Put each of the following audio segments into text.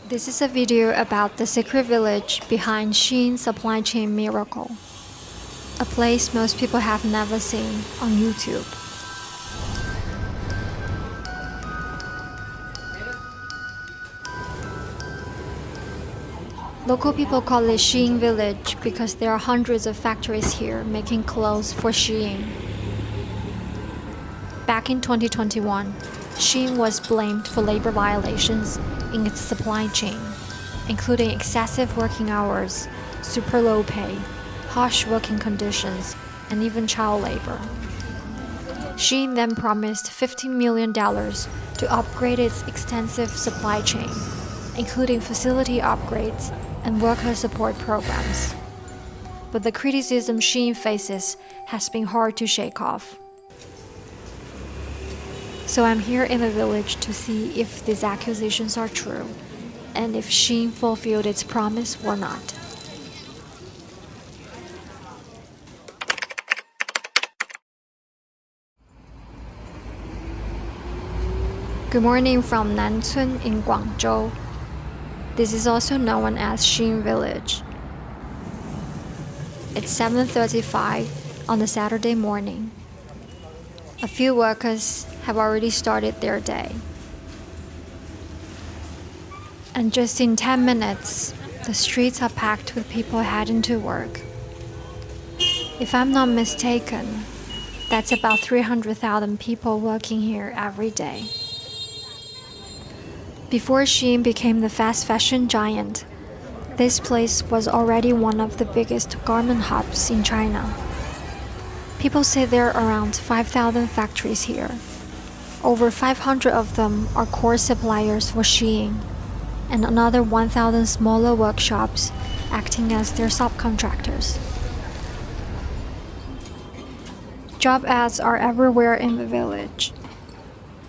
This is a video about the secret village behind Shein supply chain miracle, a place most people have never seen on YouTube. Local people call it Shein Village because there are hundreds of factories here making clothes for Shein. Back in 2021, Shein was blamed for labor violations in its supply chain, including excessive working hours, super low pay, harsh working conditions, and even child labor. Shein then promised $15 million to upgrade its extensive supply chain, including facility upgrades and worker support programs. But the criticism Shein faces has been hard to shake off. So I'm here in the village to see if these accusations are true and if Shein fulfilled its promise or not. Good morning from Nancun in Guangzhou. This is also known as Shein Village. It's 7:35 on a Saturday morning. A few workers have already started their day. And just in 10 minutes, the streets are packed with people heading to work. If I'm not mistaken, that's about 300,000 people working here every day. Before Shein became the fast fashion giant, this place was already one of the biggest garment hubs in China. People say there are around 5,000 factories here. Over 500 of them are core suppliers for Shein, and another 1,000 smaller workshops acting as their subcontractors. Job ads are everywhere in the village.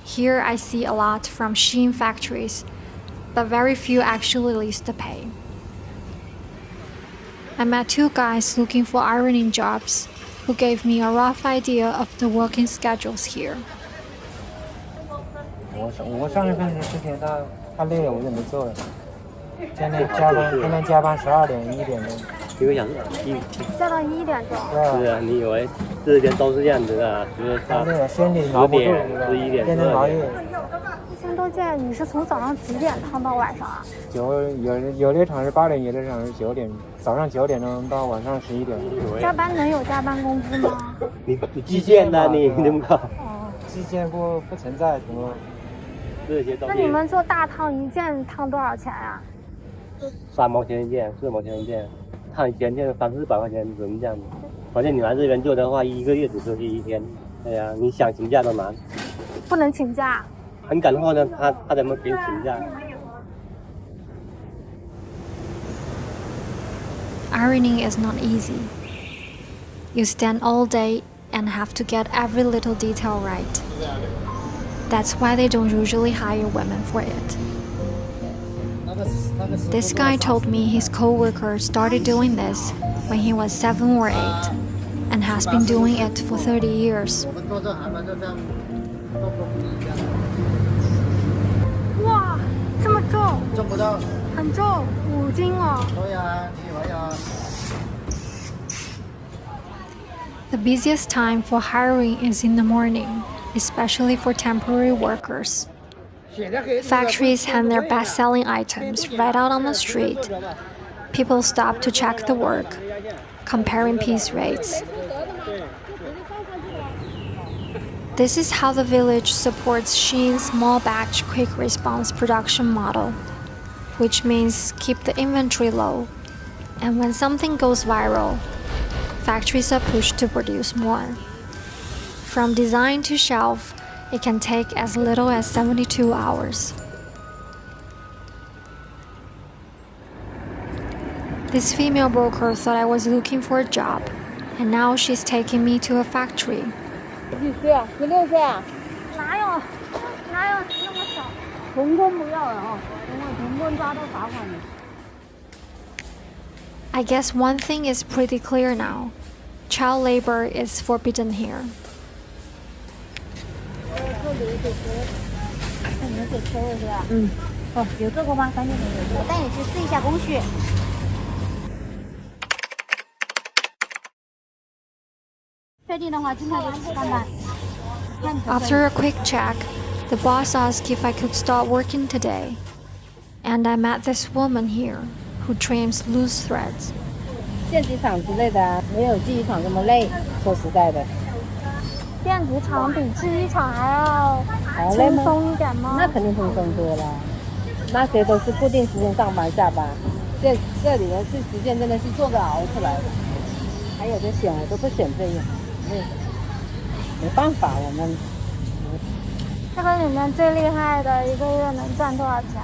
Here I see a lot from Shein factories, but very few actually list the pay. I met two guys looking for ironing jobs who gave me a rough idea of the working schedules here. 我上一份之前他累了我就没做了，天天加班12点1点钟。1个小时，加到1点钟。是啊，你以为之前都是这样子的？就是他身体熬不住11点、天天熬夜。1000多件，你是从早上几点烫到晚上啊？有的厂是8点，有的厂是9点，早上9点钟到晚上11点。加班能有加班工资吗？你基建的你怎么搞？哦，基建不存在，怎么？那你们做大烫一件烫多少钱呀？3毛钱一件，4毛钱一件，烫1天就300-400块钱，只能这样子。反正你来这边做的话，1个月只休息1天。对呀，你想请假都难。不能请假。很赶的话呢，他怎么给你请假Ironing is not easy. You stand all day and have to get every little detail right. That's why they don't usually hire women for it. This guy told me his co-worker started doing this when he was 7 or 8 and has been doing it for 30 years. 哇，这么重？重不重？很重，5斤哦。对呀，你以为呀？The busiest time for hiring is in the morning, especially for temporary workers. Factories hang their best-selling items right out on the street. People stop to check the work, comparing piece rates. This is how the village supports Shein's small batch quick response production model, which means keep the inventory low, and when something goes viral, factories are pushed to produce more. From design to shelf, it can take as little as 72 hours. This female broker thought I was looking for a job, and now she's taking me to a factory. 几岁啊？16岁啊？哪有那么小？童工不要了啊！童工抓到罚款了。I guess one thing is pretty clear now. Child labor is forbidden here. 你们给车是吧？哦，有做过吗？赶紧的，有做。我带你去试一下工序。确定的话，今天就去上班。 After a quick check, the boss asked if I could start working today. And I met this woman here who trims loose threads. 电子厂之类的啊，没有记忆厂这么累。说实在的，电子厂比记忆厂还要轻累吗？松一点吗？那肯定轻松多了。那些都是固定时间上班下班，这里呢是时间真的是做个熬出来的。还有的选我都不选这个，没办法，我们这个里面最厉害的一个月能赚多少钱？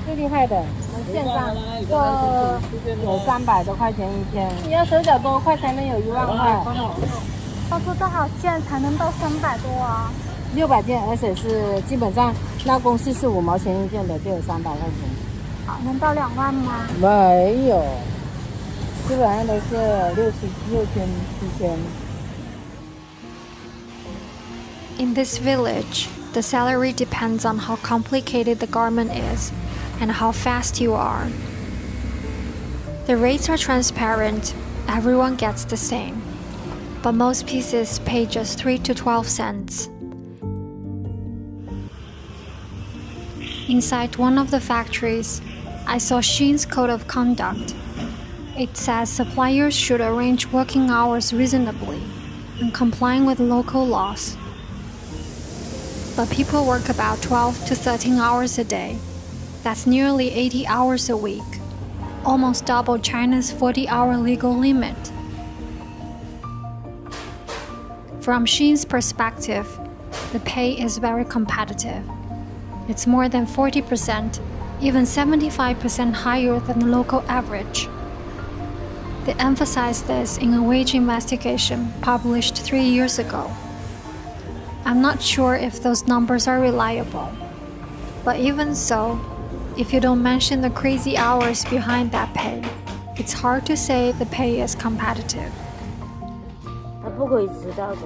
最厉害的，我们线上做有300多块钱一天，你要手脚多快才能有1万块。要做多少件才能到300多啊？600件，而且是基本上那公式是5毛钱一件的，就有300块钱。好，能到2万吗？没有，基本上都是6千、7千。In this village, the salary depends on how complicated the garment is and how fast you are. The rates are transparent, everyone gets the same, but most pieces pay just 3 to 12 cents. Inside one of the factories, I saw Shein's code of conduct. It says suppliers should arrange working hours reasonably and complying with local laws. But people work about 12 to 13 hours a day. That's nearly 80 hours a week, almost double China's 40-hour legal limit. From Shein's perspective, the pay is very competitive. It's more than 40%, even 75% higher than the local average. They emphasized this in a wage investigation published 3 years ago. I'm not sure if those numbers are reliable. But even so, if you don't mention the crazy hours behind that pay, it's hard to say the pay is competitive. 他不可以迟到的。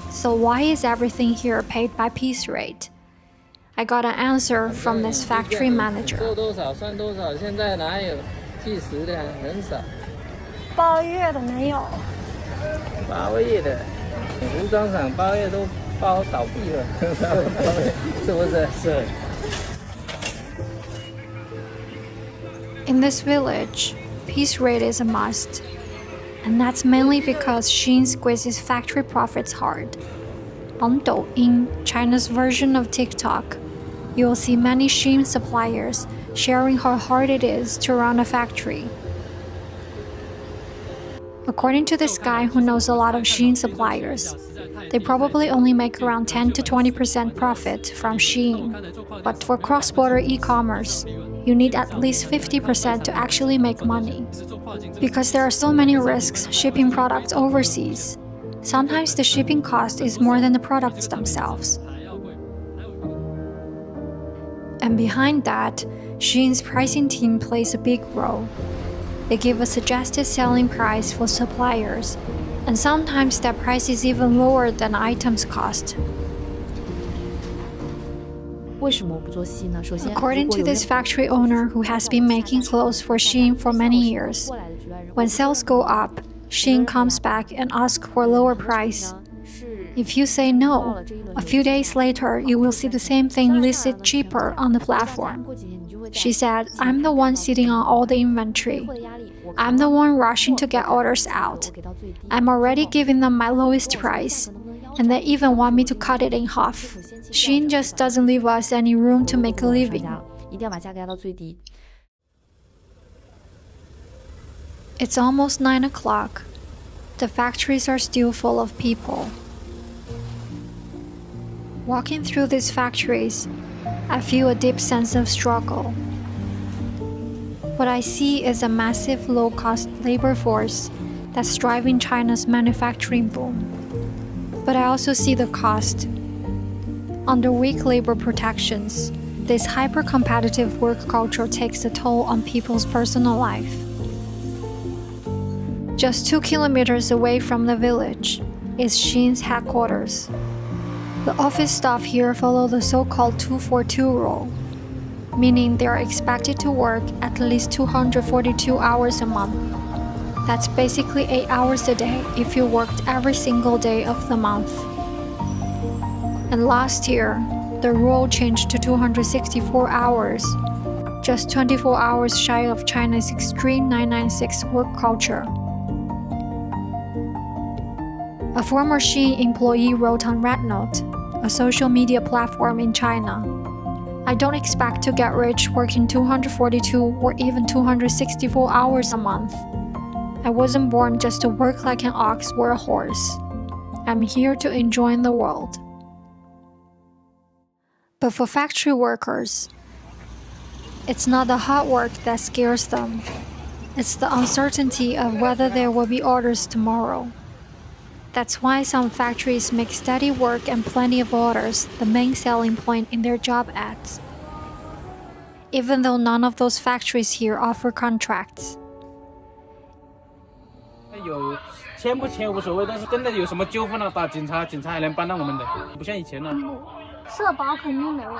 So why is everything here paid by piece rate? I got an answer from this factory manager. 做多少算多少，现在哪有计时的，很少。包月的没有。包月的，服装厂包月都包倒闭了，是不是？是。 In this village, piece rate is a must. And that's mainly because Shein squeezes factory profits hard. On Douyin, China's version of TikTok, you will see many Shein suppliers sharing how hard it is to run a factory. According to this guy who knows a lot of Shein suppliers, they probably only make around 10 to 20% profit from Shein. But for cross-border e-commerce, you need at least 50% to actually make money. Because there are so many risks shipping products overseas, sometimes the shipping cost is more than the products themselves. And behind that, Shein's pricing team plays a big role. They give a suggested selling price for suppliers, and sometimes that price is even lower than items cost. According to this factory owner who has been making clothes for Shein for many years, when sales go up, Shein comes back and asks for a lower price. If you say no, a few days later you will see the same thing listed cheaper on the platform. She said, I'm the one sitting on all the inventory. I'm the one rushing to get orders out. I'm already giving them my lowest price, and they even want me to cut it in half. Shein just doesn't leave us any room to make a living. It's almost 9 o'clock. The factories are still full of people. Walking through these factories, I feel a deep sense of struggle. What I see is a massive low-cost labor force that's driving China's manufacturing boom. But I also see the cost. Under weak labor protections, this hyper-competitive work culture takes a toll on people's personal life. Just 2 kilometers away from the village is Shein's headquarters. The office staff here follow the so-called 242 rule. meaning they are expected to work at least 242 hours a month. That's basically 8 hours a day if you worked every single day of the month. And last year, the rule changed to 264 hours, just 24 hours shy of China's extreme 996 work culture. A former Shein employee wrote on Rednote, a social media platform in China, "I don't expect to get rich working 242 or even 264 hours a month. I wasn't born just to work like an ox or a horse. I'm here to enjoy the world." But for factory workers, it's not the hard work that scares them. It's the uncertainty of whether there will be orders tomorrow. That's why some factories make steady work and plenty of orders the main selling point in their job ads. Even though none of those factories here offer contracts. 有签不签无所谓，但是真的有什么纠纷了，打警察，警察还能帮到我们的，不像以前了。社保肯定没有。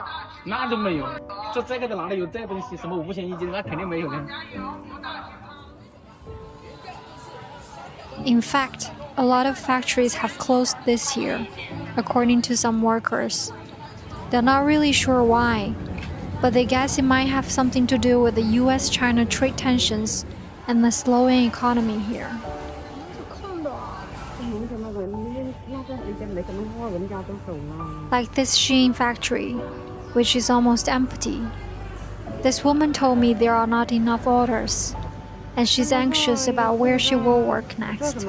那都没有，就这个的哪里有这东西？什么五险一金，那肯定没有的。In fact, a lot of factories have closed this year, according to some workers. They're not really sure why, but they guess it might have something to do with the US-China trade tensions and the slowing economy here. Like this Shein factory, which is almost empty. This woman told me there are not enough orders, and she's anxious about where she will work next.